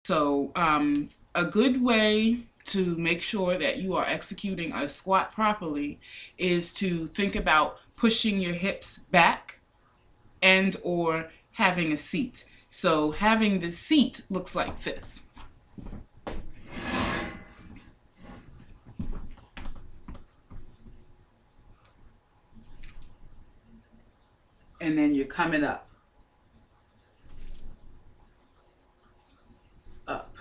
So a good way to make sure that you are executing a squat properly is to think about pushing your hips back and or having a seat. So having the seat looks like this. And then you're coming up. Up.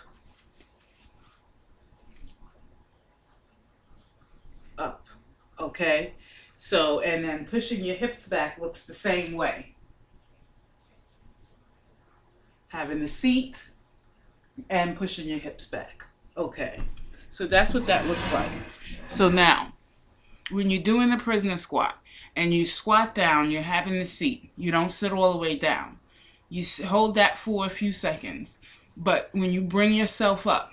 Up. Okay? So, and then pushing your hips back looks the same way. Having the seat and pushing your hips back. Okay. So that's what that looks like. So now, when you're doing a prisoner squat and you squat down, you're having the seat. You don't sit all the way down. You hold that for a few seconds. But when you bring yourself up,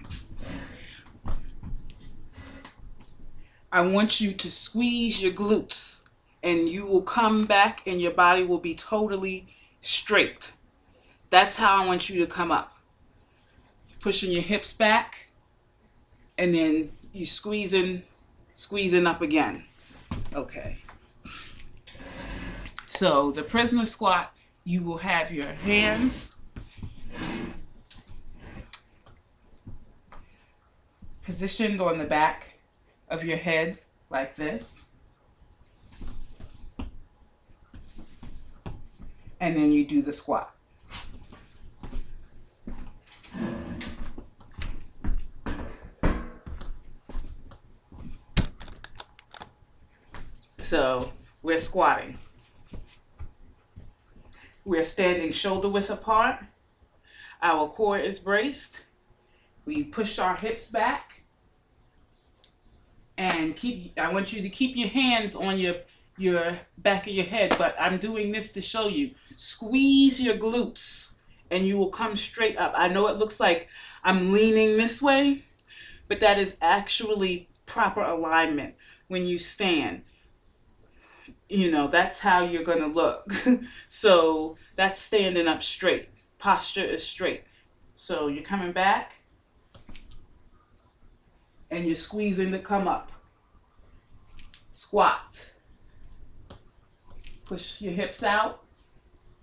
I want you to squeeze your glutes and you will come back and your body will be totally straight. That's how I want you to come up. Pushing your hips back and then you squeezing up again. Okay. So the prisoner squat, you will have your hands positioned on the back of your head like this. And then you do the squat. So we're squatting. We're standing shoulder width apart. Our core is braced. We push our hips back. And I want you to keep your hands on your back of your head, but I'm doing this to show you. Squeeze your glutes and you will come straight up. I know it looks like I'm leaning this way, but that is actually proper alignment when you stand. You know, that's how you're going to look. So that's standing up straight. Posture is straight. So you're coming back and you're squeezing to come up. Squat. Push your hips out.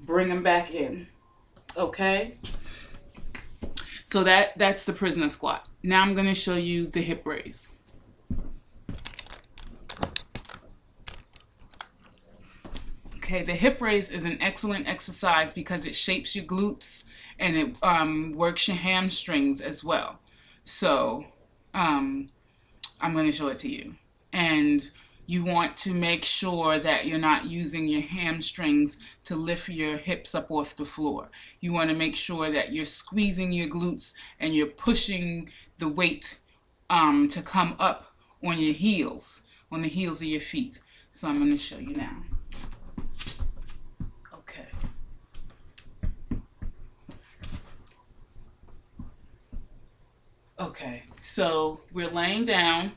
Bring them back in. Okay? So that's the prisoner squat. Now I'm going to show you the hip raise. Okay, the hip raise is an excellent exercise because it shapes your glutes and it works your hamstrings as well. So I'm going to show it to you. And you want to make sure that you're not using your hamstrings to lift your hips up off the floor. You want to make sure that you're squeezing your glutes and you're pushing the weight to come up on your heels, on the heels of your feet. So I'm going to show you now. Okay. Okay, so we're laying down.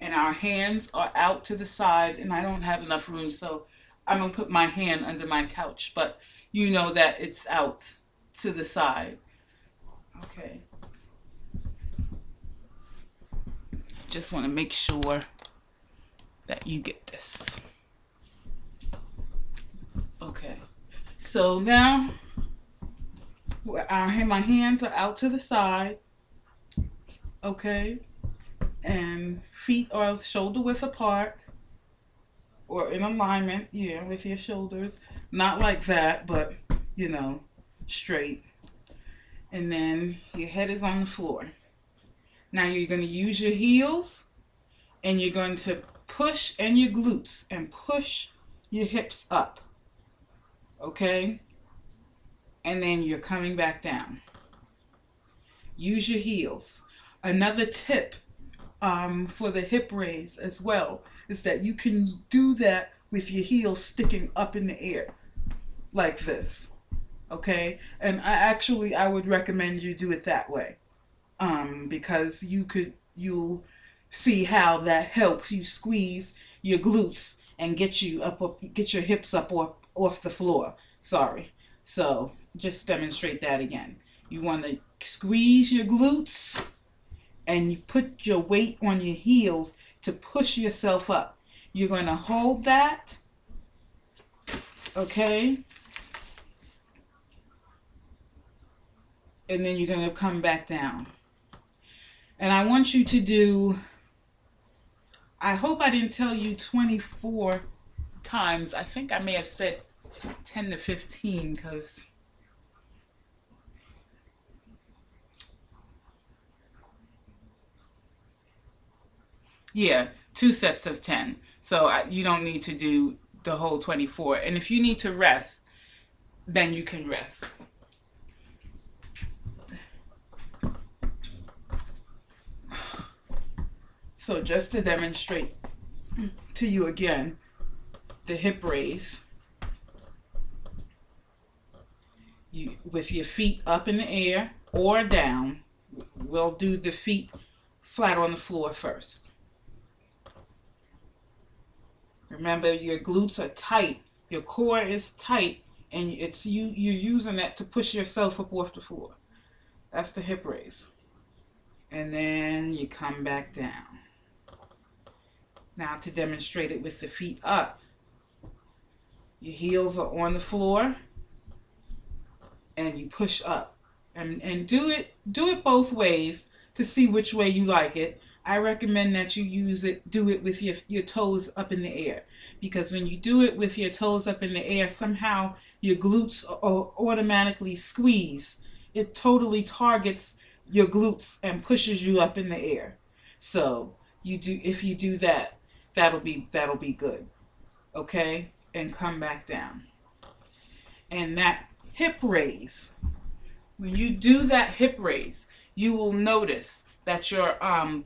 And our hands are out to the side, and I don't have enough room, so I'm going to put my hand under my couch, but you know that it's out to the side. Okay. Just want to make sure that you get this. Okay. So now, my hands are out to the side. Okay. And feet are shoulder width apart or in alignment, yeah, with your shoulders. Not like that, but, you know, straight. And then your head is on the floor. Now you're going to use your heels and you're going to push and your glutes and push your hips up. Okay? And then you're coming back down. Use your heels. Another tip for the hip raise as well is that you can do that with your heels sticking up in the air like this. Okay? And I would recommend you do it that way because you'll see how that helps you squeeze your glutes and get your hips up off the floor. Sorry. So just demonstrate that again. You want to squeeze your glutes and you put your weight on your heels to push yourself up. You're going to hold that, okay? And then you're going to come back down. And I want you to do, I hope I didn't tell you 24 times. I think I may have said 10 to 15 because yeah, 2 sets of 10. So you don't need to do the whole 24. And if you need to rest, then you can rest. So just to demonstrate to you again, the hip raise. You, with your feet up in the air or down. We'll do the feet flat on the floor first. Remember, your glutes are tight, your core is tight, and it's you're using that to push yourself up off the floor. That's the hip raise. And then you come back down. Now to demonstrate it with the feet up. Your heels are on the floor and you push up. And do it both ways to see which way you like it. I recommend that you do it with your toes up in the air. Because when you do it with your toes up in the air, somehow your glutes automatically squeeze. It totally targets your glutes and pushes you up in the air. So if you do that, that'll be good. Okay? And come back down. And that hip raise, when you do that hip raise, you will notice that your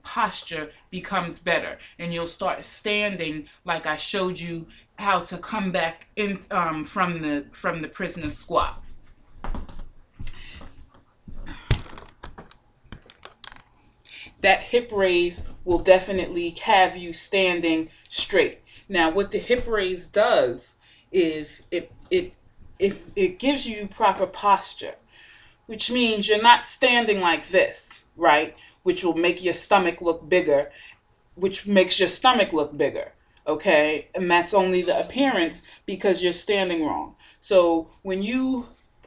posture becomes better, and you'll start standing like I showed you how to come back in from the prisoner squat. That hip raise will definitely have you standing straight. Now, what the hip raise does is it gives you proper posture, which means you're not standing like this, right? Which will make your stomach look bigger, which makes your stomach look bigger, okay? And that's only the appearance because you're standing wrong. So when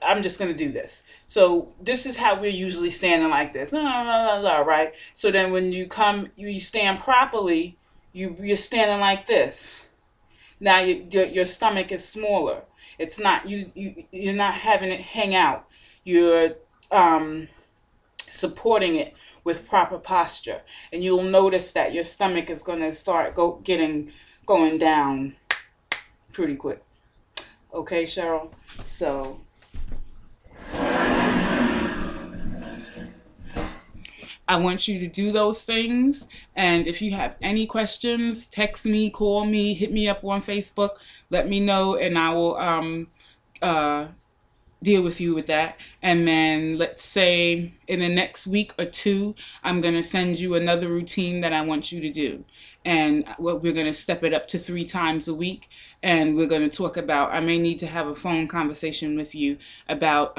I'm just going to do this. So this is how we're usually standing like this, right? So then when you stand properly, you're standing like this. Now your stomach is smaller. It's not, you're not having it hang out. You're supporting it with proper posture. And you'll notice that your stomach is going to start going down pretty quick. Okay, Cheryl? So I want you to do those things. And if you have any questions, text me, call me, hit me up on Facebook. Let me know, and I will deal with you with that. And then let's say in the next week or two, I'm going to send you another routine that I want you to do. And we're going to step it up to 3 times a week. And we're going to talk about, I may need to have a phone conversation with you about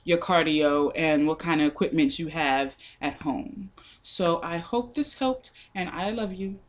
your cardio and what kind of equipment you have at home. So I hope this helped, and I love you.